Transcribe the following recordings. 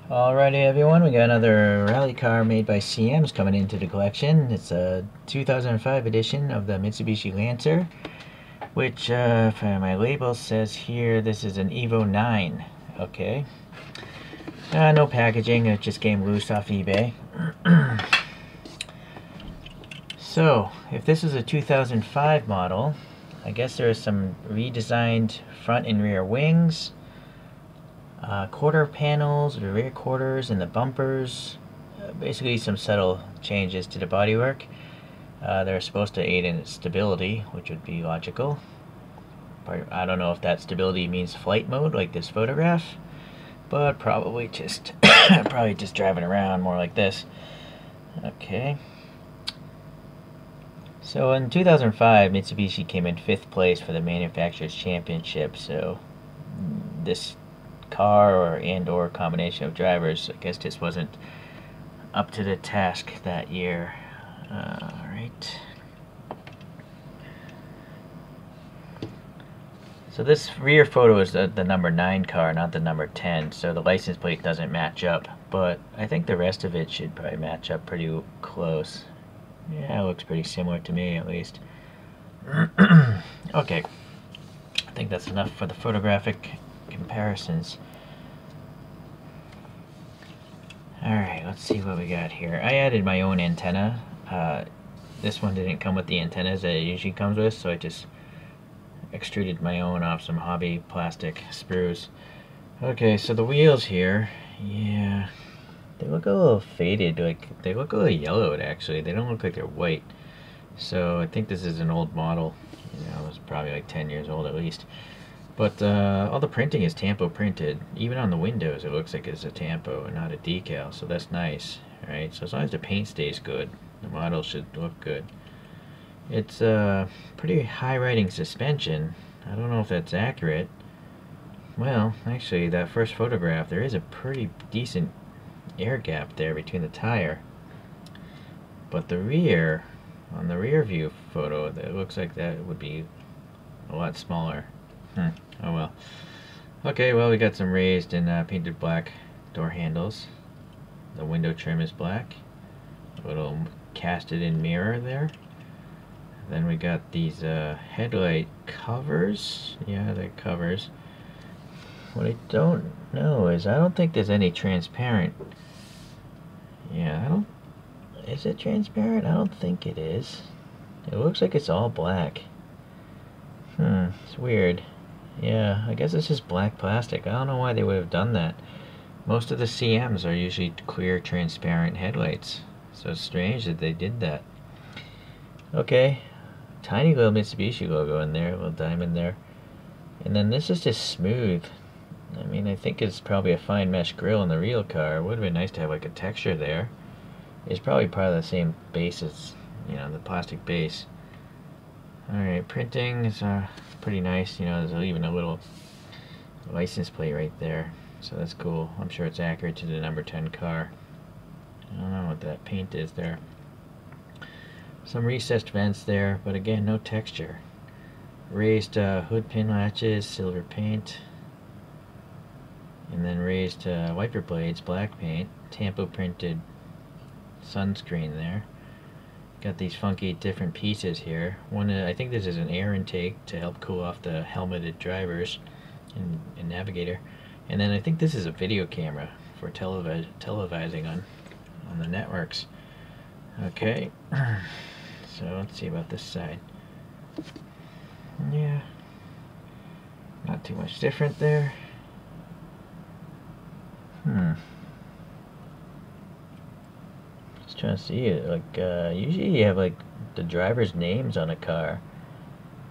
Alrighty everyone, we got another rally car made by CM's coming into the collection. It's a 2005 edition of the Mitsubishi Lancer, which for my label says here this is an Evo9. Okay. No packaging, it just came loose off eBay. So, if this is a 2005 model, I guess there are some redesigned front and rear wings, quarter panels, the rear quarters, and the bumpers. Basically some subtle changes to the bodywork. They're supposed to aid in stability, which would be logical. I don't know if that stability means flight mode, like this photograph, but probably just driving around more like this. Okay. So in 2005, Mitsubishi came in 5th place for the Manufacturers' Championship. So this car or combination of drivers, I guess, just wasn't up to the task that year. Alright. So this rear photo is the number 9 car, not the number 10, so the license plate doesn't match up, but I think the rest of it should probably match up pretty close. Yeah, it looks pretty similar to me, at least. Okay. I think that's enough for the photographic comparisons. Alright, let's see what we got here. I added my own antenna. This one didn't come with the antennas that it usually comes with, so I just extruded my own off some hobby plastic sprues. Okay, so the wheels here, yeah, they look a little faded, like they look a little yellowed actually. They don't look like they're white. So I think this is an old model. You know, it's probably like 10 years old at least. But all the printing is tampo printed. Even on the windows it looks like it's a tampo and not a decal, so that's nice. Alright, so as long as the paint stays good, the model should look good. It's pretty high riding suspension. I don't know if that's accurate. Well, actually that first photograph, there is a pretty decent air gap there between the tire. But the rear, on the rear view photo, it looks like that would be a lot smaller. Oh well. Okay, well, we got some raised and painted black door handles. The window trim is black. A little casted in mirror there. Then we got these headlight covers. Yeah, they're covers. What I don't know is I don't think there's any transparent. Yeah, I don't. Is it transparent? I don't think it is. It looks like it's all black. It's weird. Yeah, I guess it's just black plastic. I don't know why they would have done that. Most of the CMs are usually clear, transparent headlights. So it's strange that they did that. Okay, tiny little Mitsubishi logo in there, a little diamond there. And then this is just smooth. I mean, I think it's probably a fine mesh grille in the real car. It would have been nice to have like a texture there. It's probably part of the same base as, you know, the plastic base. Alright, printing is pretty nice. You know, there's even a little license plate right there. So that's cool. I'm sure it's accurate to the number 10 car. I don't know what that paint is there. Some recessed vents there, but again, no texture. Raised hood pin latches, silver paint. And then raised wiper blades, black paint. Tampo printed sunscreen there. Got these funky different pieces here. One, I think this is an air intake to help cool off the helmeted drivers and navigator. And then I think this is a video camera for televising on the networks. Okay, so let's see about this side. Yeah, not too much different there. Just trying to see it. Like usually you have like the driver's names on a car,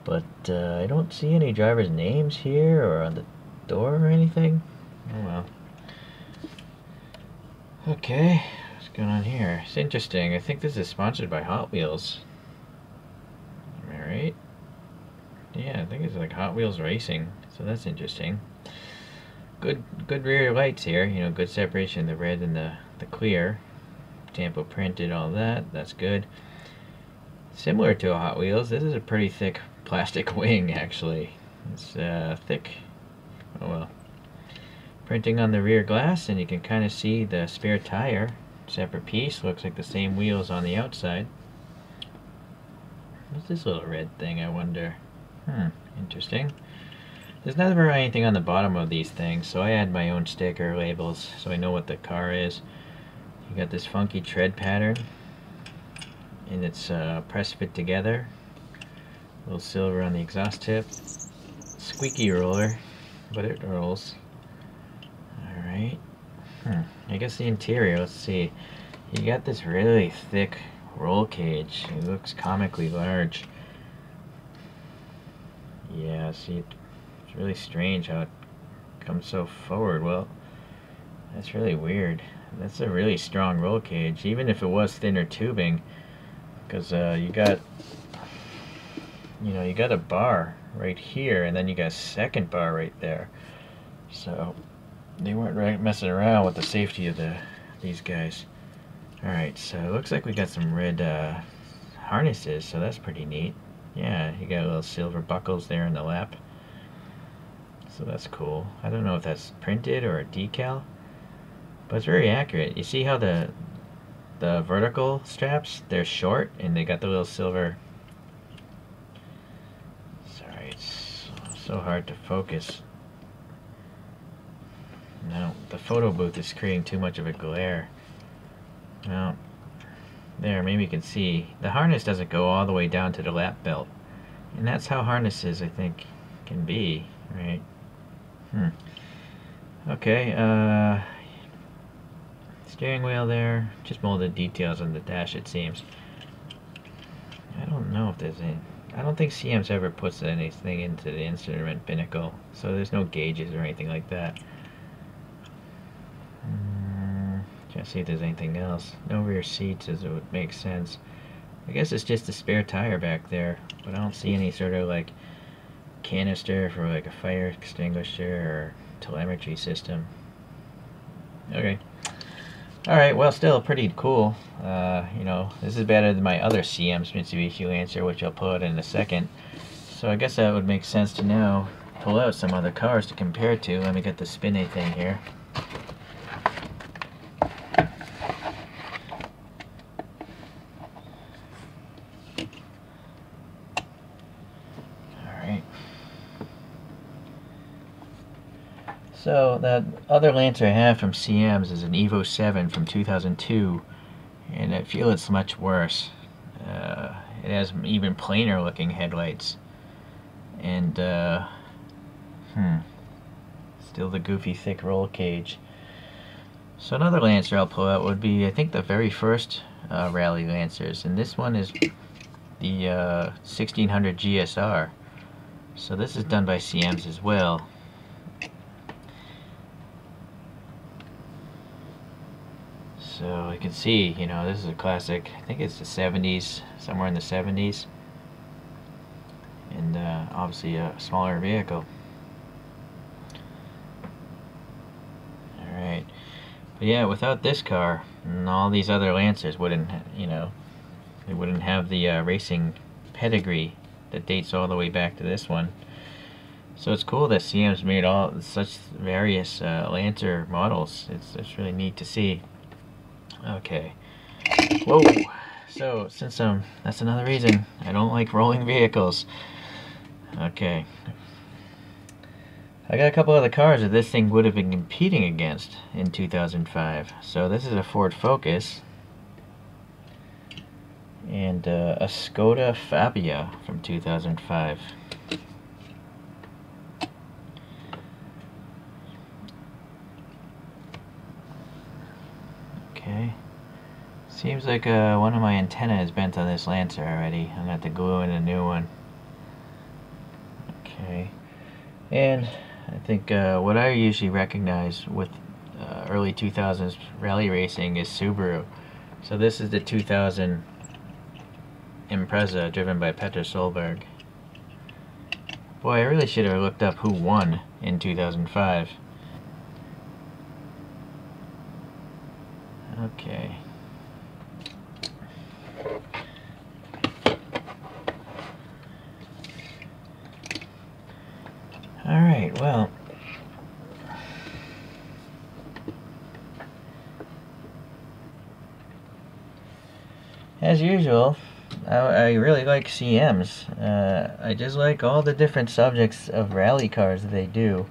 but I don't see any driver's names here or on the door or anything. Oh well. Okay, what's going on here? It's interesting. I think this is sponsored by Hot Wheels. Am I right? Yeah, I think it's like Hot Wheels Racing, so that's interesting. Good rear lights here, you know, good separation, the red and the clear. Tampo printed, all that, that's good. Similar to a Hot Wheels, this is a pretty thick plastic wing actually. It's thick. Oh well. printing on the rear glass, and you can kind of see the spare tire, separate piece, looks like the same wheels on the outside. What's this little red thing, I wonder? Interesting. There's never anything on the bottom of these things, so I add my own sticker labels so I know what the car is. You got this funky tread pattern, and it's press fit together. A little silver on the exhaust tip. Squeaky roller, but it rolls. Alright. I guess the interior, let's see. You got this really thick roll cage. It looks comically large. Yeah, see, it's really strange how it comes so forward. Well, that's really weird. That's a really strong roll cage, even if it was thinner tubing, because you got a bar right here, and then you got a second bar right there. So they weren't messing around with the safety of these guys. Alright, so it looks like we got some red harnesses, so that's pretty neat. Yeah, you got little silver buckles there in the lap. So that's cool. I don't know if that's printed or a decal, but it's very accurate. You see how the vertical straps, they're short, and they got the little silver... Sorry, it's so hard to focus. No, the photo booth is creating too much of a glare. Well, there, maybe you can see. The harness doesn't go all the way down to the lap belt. And that's how harnesses, I think, can be, right? Okay, steering wheel there. Just molded details on the dash, it seems. I don't know if there's any... I don't think CM's ever puts anything into the instrument binnacle, so there's no gauges or anything like that. Trying to see if there's anything else. No rear seats, as it would make sense. I guess it's just a spare tire back there, but I don't see any sort of like canister for like a fire extinguisher or telemetry system. Okay. Alright, well, still pretty cool. You know, this is better than my other CM's Mitsubishi Lancer, which I'll pull out in a second. So I guess that would make sense to now pull out some other cars to compare to. Let me get the spinny thing here. So that other Lancer I have from CM's is an Evo9 from 2002, and I feel it's much worse. It has even plainer looking headlights, and still the goofy thick roll cage. So another Lancer I'll pull out would be, I think, the very first Rally Lancers, and this one is the 1600 GSR. So this is done by CM's as well. So you can see, you know, this is a classic. I think it's the 70s, somewhere in the 70s, and obviously a smaller vehicle. Alright, but yeah, without this car, and all these other Lancers wouldn't, you know, they wouldn't have the racing pedigree that dates all the way back to this one. So it's cool that CM's made all such various Lancer models. It's really neat to see. Okay. Whoa. So, since that's another reason I don't like rolling vehicles. Okay. I got a couple other cars that this thing would have been competing against in 2005. So this is a Ford Focus and a Skoda Fabia from 2005. Okay. Seems like one of my antenna is bent on this Lancer already. I'm going to have to glue in a new one. Okay. And I think what I usually recognize with early 2000s rally racing is Subaru. So this is the 2000 Impreza driven by Petter Solberg. Boy, I really should have looked up who won in 2005. Okay. Alright, well, as usual, I really like CMs. I just like all the different subjects of rally cars that they do.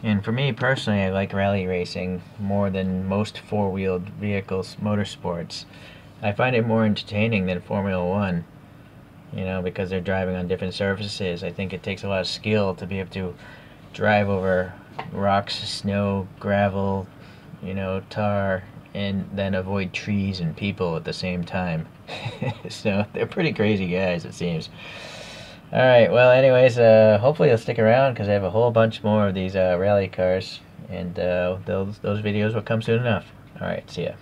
And for me personally, I like rally racing more than most four-wheeled vehicles, motorsports. I find it more entertaining than Formula One, you know, because they're driving on different surfaces. I think it takes a lot of skill to be able to drive over rocks, snow, gravel, you know, tar, and then avoid trees and people at the same time. So they're pretty crazy guys, it seems. All right. Well, anyways, hopefully you'll stick around because I have a whole bunch more of these rally cars, and those videos will come soon enough. All right. See ya.